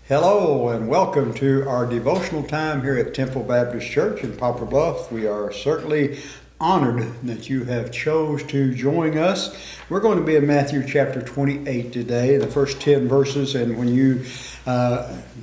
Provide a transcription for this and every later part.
Hello and welcome to our devotional time here at Temple Baptist Church in Poplar, Bluff. We are certainly honored that you have chose to join us. We're going to be in Matthew chapter 28 today, the first 10 verses, and when you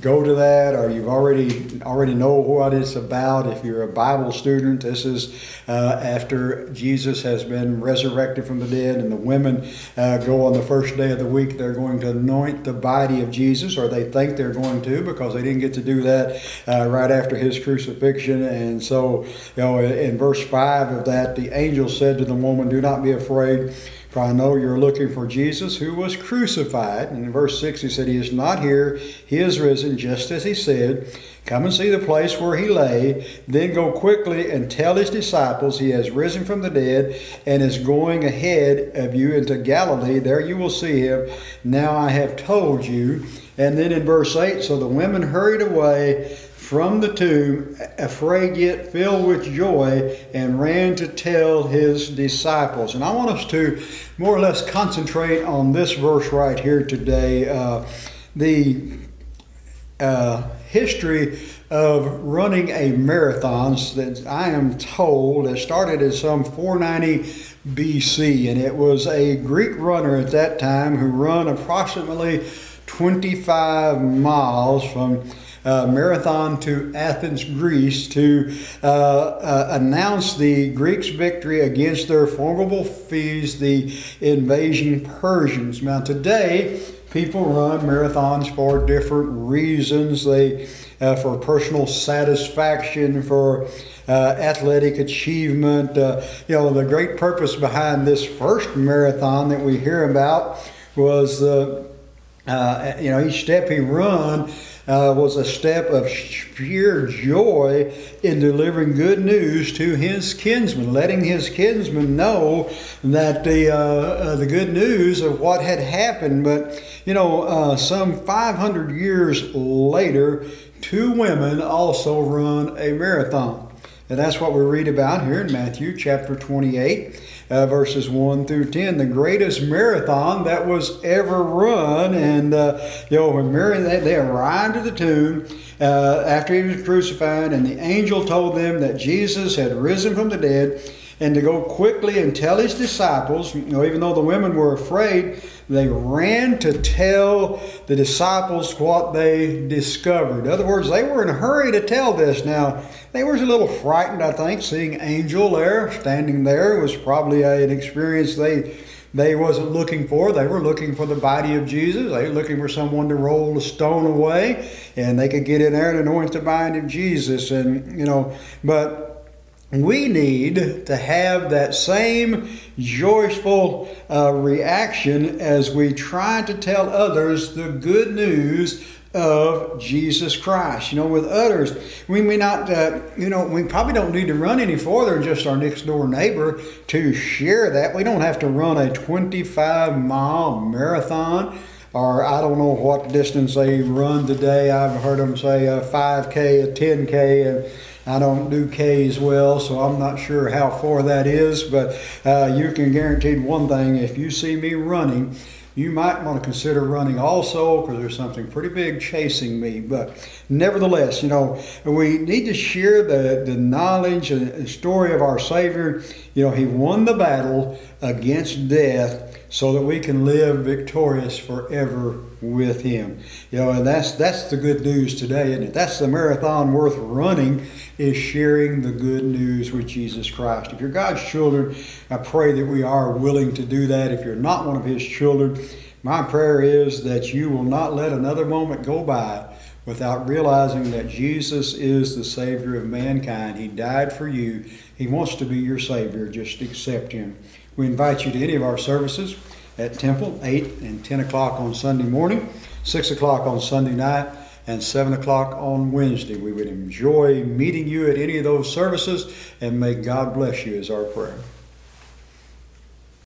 go to that, or you've already know what it's about. If you're a Bible student, this is after Jesus has been resurrected from the dead, and the women go on the first day of the week. They're going to anoint the body of Jesus, or they think they're going to, because they didn't get to do that right after his crucifixion. And so, in verse 5 of that, the angel said to the woman, "Do not be afraid, for I know you're looking for Jesus who was crucified." And in verse 6 he said, "He is not here, he is risen, just as he said. Come and see the place where he lay. Then go quickly and tell his disciples he has risen from the dead and is going ahead of you into Galilee. There you will see him. Now I have told you." And then in verse 8, so the women hurried away from the tomb, afraid yet filled with joy, and ran to tell his disciples. And I want us to more or less concentrate on this verse right here today. The history of running a marathon that I am told it started in some 490 BC, and it was a Greek runner at that time who ran approximately 25 miles from Marathon to Athens, Greece, to announce the Greeks' victory against their formidable foes, the invading Persians. Now today, people run marathons for different reasons. They for personal satisfaction, for athletic achievement. The great purpose behind this first marathon that we hear about was each step he run was a step of sheer joy in delivering good news to his kinsmen, letting his kinsmen know that the good news of what had happened. But some 500 years later, two women also run a marathon. And that's what we read about here in Matthew chapter 28, verses 1 through 10. The greatest marathon that was ever run. And, when Mary, they arrived at the tomb after he was crucified, and the angel told them that Jesus had risen from the dead, and to go quickly and tell his disciples. Even though the women were afraid, they ran to tell the disciples what they discovered. In other words, they were in a hurry to tell this. Now, they were a little frightened, I think, seeing an angel there, standing there. It was probably an experience they wasn't looking for. They were looking for the body of Jesus. They were looking for someone to roll the stone away, and they could get in there and anoint the body of Jesus. But we need to have that same joyful reaction as we try to tell others the good news of Jesus Christ. With others, we may not, we probably don't need to run any farther than just our next door neighbor to share that. We don't have to run a 25-mile marathon, or I don't know what distance they run today. I've heard them say a 5K, a 10K, and I don't do K's well, so I'm not sure how far that is, but you can guarantee one thing: if you see me running, you might want to consider running also, because there's something pretty big chasing me. But nevertheless, we need to share the knowledge and story of our Savior. He won the battle against death so that we can live victorious forever with him. And that's the good news today, isn't it? That's the marathon worth running, is sharing the good news with Jesus Christ. If you're God's children, I pray that we are willing to do that. If you're not one of his children, my prayer is that you will not let another moment go by without realizing that Jesus is the Savior of mankind. He died for you. He wants to be your Savior. Just accept him. We invite you to any of our services at Temple, 8 and 10 o'clock on Sunday morning, 6 o'clock on Sunday night, and 7 o'clock on Wednesday. We would enjoy meeting you at any of those services, and may God bless you is our prayer.